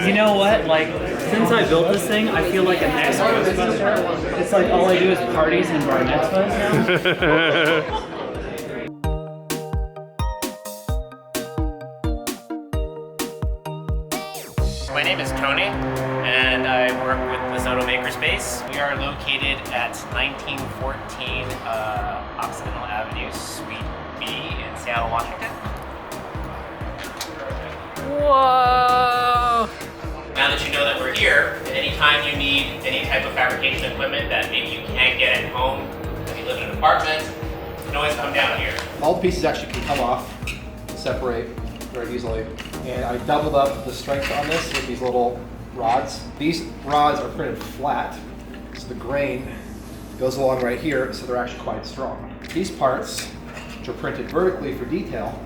You know what? Like, since I built this thing, I feel like an ex-Ghostbuster. It's like all I do is parties and bar mitzvahs now. My name is Tony, and I work with the SoDo MakerSpace. We are located at 1914 Occidental Avenue, Suite B in Seattle, Washington. Whoa! Now that you know that we're here, anytime you need any type of fabrication equipment that maybe you can't get at home, if you live in an apartment, you can always come down here. All the pieces actually can come off, separate very easily. And I doubled up the strength on this with these little rods. These rods are printed flat, so the grain goes along right here, so they're actually quite strong. These parts, which are printed vertically for detail,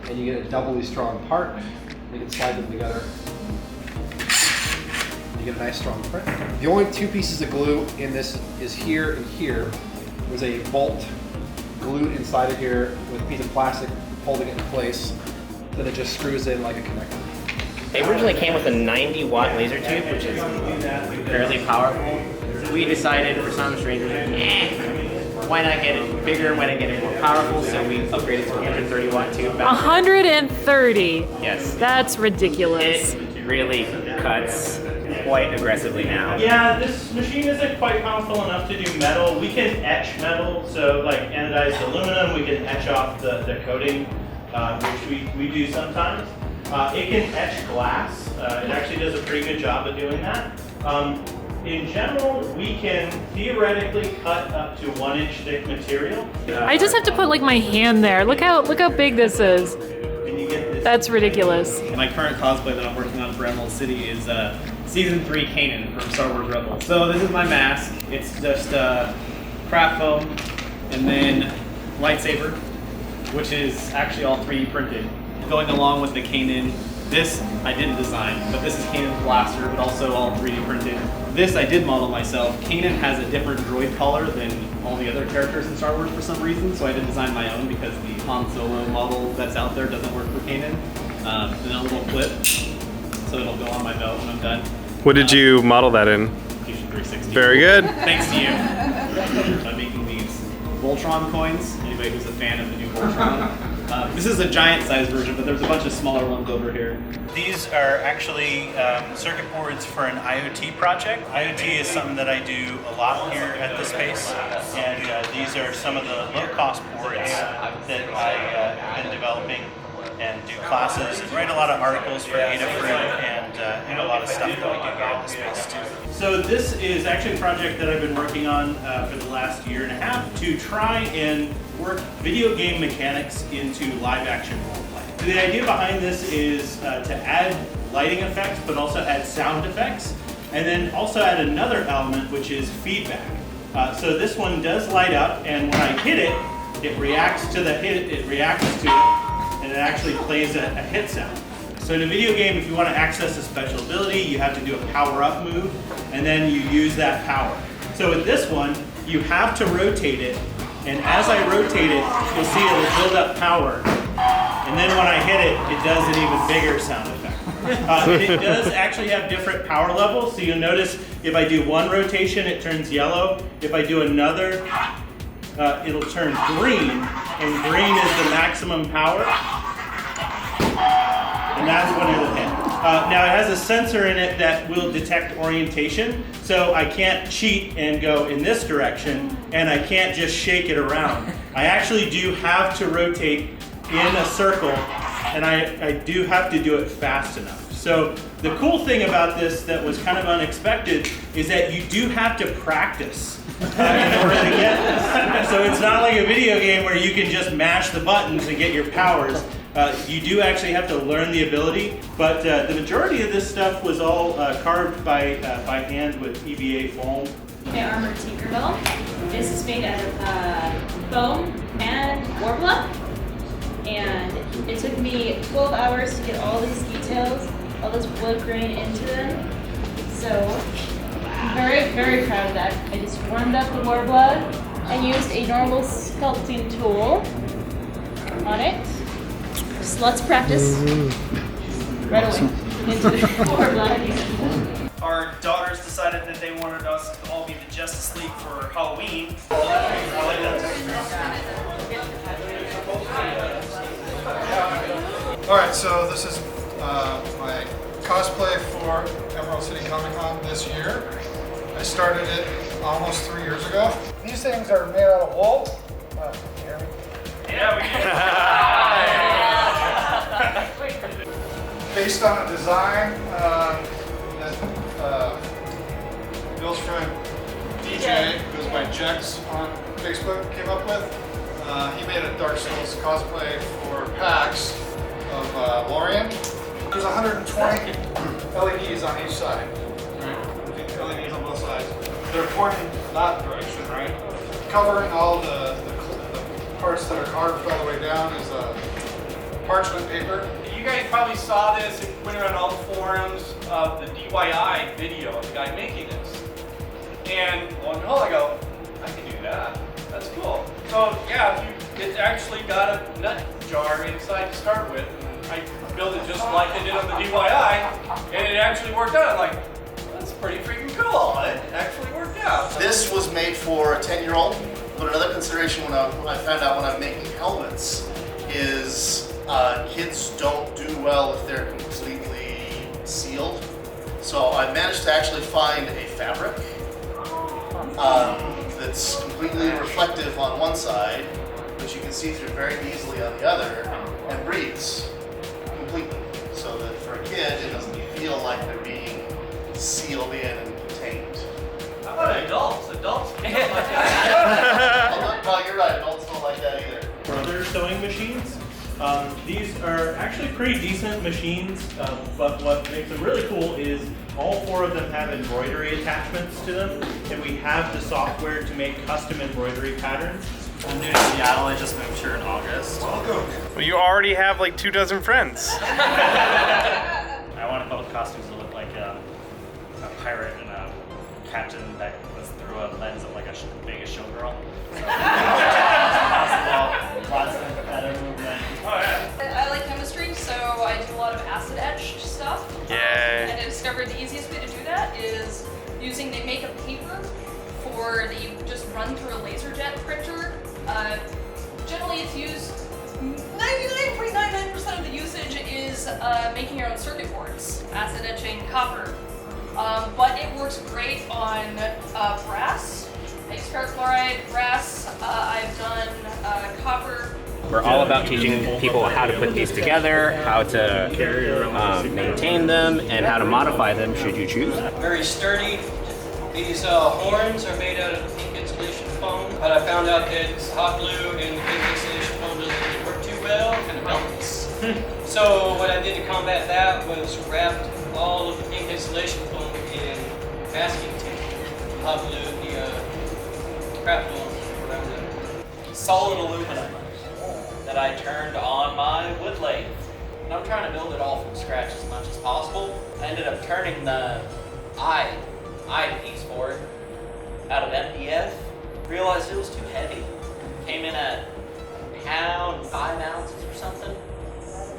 and you get a doubly strong part, you can slide them together. You get a nice strong print. The only two pieces of glue in this is here and here. There's a bolt glued inside of here with a piece of plastic holding it in place. Then it just screws in like a connector. They originally came with a 90-watt laser tube, which is fairly powerful. We decided for some strange reason, why not get it bigger, why not get it more powerful, so we upgraded to a 130-watt tube. 130? Yes. That's ridiculous. It really cuts quite aggressively now. Yeah, this machine isn't quite powerful enough to do metal. We can etch metal, so like anodized aluminum, we can etch off the coating, which we do sometimes. It can etch glass. It actually does a pretty good job of doing that. In general, we can theoretically cut up to 1-inch thick material. I just have to put like my hand there. Look how big this is. And you get this. That's ridiculous. My current cosplay that I'm working on for Emerald City is Season 3 Kanan from Star Wars Rebels. So this is my mask. It's just craft foam and then lightsaber, which is actually all 3D printed. Going along with the Kanan, this I didn't design, but this is Kanan's blaster, but also all 3D printed. This I did model myself. Kanan has a different droid collar than all the other characters in Star Wars for some reason, so I did design my own because the Han Solo model that's out there doesn't work for Kanan. Then a little clip, so it'll go on my belt when I'm done. What did you model that in? Fusion 360. Very good. Thanks to you. I'm making these Voltron coins. Anybody who's a fan of the new Voltron. This is a giant size version, but there's a bunch of smaller ones over here. These are actually circuit boards for an IoT project. IoT is something that I do a lot here at the space, and these are some of the low-cost boards that I've been developing and do classes and write a lot of articles for Adafruit and a lot of stuff that we do here at the space too. So this is actually a project that I've been working on for the last year and a half to try and work video game mechanics into live action roleplay. So the idea behind this is to add lighting effects but also add sound effects, and then also add another element which is feedback. So this one does light up, and when I hit it, it reacts to the hit, it reacts to it, and it actually plays a hit sound. So in a video game, if you want to access a special ability, you have to do a power-up move, and then you use that power. So with this one, you have to rotate it, and as I rotate it, you'll see it'll build up power. And then when I hit it, it does an even bigger sound effect. And it does actually have different power levels, so you'll notice if I do one rotation, it turns yellow. If I do another, it'll turn green, and green is the maximum power. And that's when it'll hit. Now it has a sensor in it that will detect orientation, so I can't cheat and go in this direction, and I can't just shake it around. I actually do have to rotate in a circle, and I do have to do it fast enough. So the cool thing about this that was kind of unexpected is that you do have to practice in order to get this. So it's not like a video game where you can just mash the buttons and get your powers. You do actually have to learn the ability, but the majority of this stuff was all carved by hand with EVA foam. My armored Tinkerbell. This is made out of foam and Warbler, and it took me 12 hours to get all these details, all this wood grain into them. So I'm very, very proud of that. I just warmed up the Warbler and used a normal sculpting tool on it. Just let's practice right away. into Warbler. Our daughters decided that they wanted us to all be the Justice League for Halloween. Alright, so this is my cosplay for Emerald City Comic Con this year. I started it almost 3 years ago. These things are made out of wool. Can you hear me? Yeah, we Based on a design that Bill's friend DJ, who goes by Jex on Facebook, came up with. He made a Dark Souls cosplay for PAX of Lorien. There's 120 LEDs on each side, right? LEDs on both sides. They're pointing that direction, right? Covering all the parts that are carved all the way down is parchment paper. You guys probably saw this and went around all the forums of the DIY video of the guy making this. And lo and behold, I go, I can do that. That's cool. So yeah, it's actually got a nut jar inside to start with. And I built it just like they did on the DIY, and it actually worked out. I'm like, that's pretty freaking cool. It actually worked out. This was made for a 10-year-old, but another consideration when I found out when I'm making helmets is kids don't do well if they're completely sealed. So I managed to actually find a fabric that's completely reflective on one side, which you can see through very easily on the other, and breathes completely. So that for a kid, it doesn't feel like they're being sealed in and contained. How about adults? Adults don't like that. No, you're right, adults don't like that either. Brother sewing machines. These are actually pretty decent machines, but what makes them really cool is all 4 of them have embroidery attachments to them, and we have the software to make custom embroidery patterns. I'm new to Seattle. I just moved here in August. Well, you already have like 24 friends. I want to build costumes that look like a pirate and a captain that was through a lens of like a Vegas showgirl. Lots of better movement. I like chemistry, so I do a lot of acid etch stuff. Yay. And I discovered the easiest way to do that is using, they make a paper that you just run through a laser jet printer. Generally it's used, 99.99% of the usage is making your own circuit boards, acid etching copper. But it works great on brass. I use ferric chloride, brass, I've done copper. We're all about teaching people how to put these together, how to maintain them, and how to modify them should you choose. Very sturdy. These horns are made out of pink insulation foam, but I found out that hot glue and pink insulation foam doesn't work too well, kind of melts. So what I did to combat that was wrapped all of the pink insulation foam in masking tape. Hot glue the crap foam around it. Solid aluminum that I turned on my wood lathe. And I'm trying to build it all from scratch as much as possible. I ended up turning the eye piece for it out of MDF. Realized it was too heavy. Came in at pound 5 ounces or something.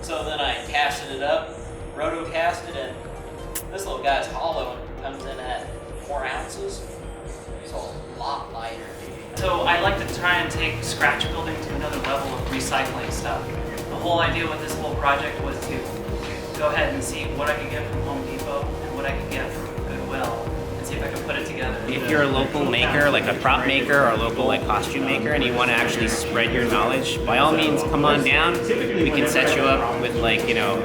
So then I casted it up, roto casted, and this little guy's hollow and comes in at 4 ounces. It's a lot lighter. So I like to try and take scratch building to another level of recycling stuff. The whole idea with this whole project was to go ahead and see what I could get from Home Depot and what I could get from Goodwill and see if I could put it together. If you're a local maker, like a prop maker or a local like costume maker, and you want to actually spread your knowledge, by all means come on down. We can set you up with like, you know,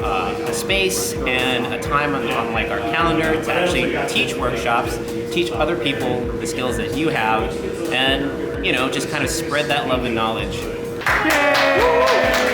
a space and a time on like our calendar to actually teach workshops, teach other people the skills that you have, and you know, just kind of spread that love and knowledge. Yay!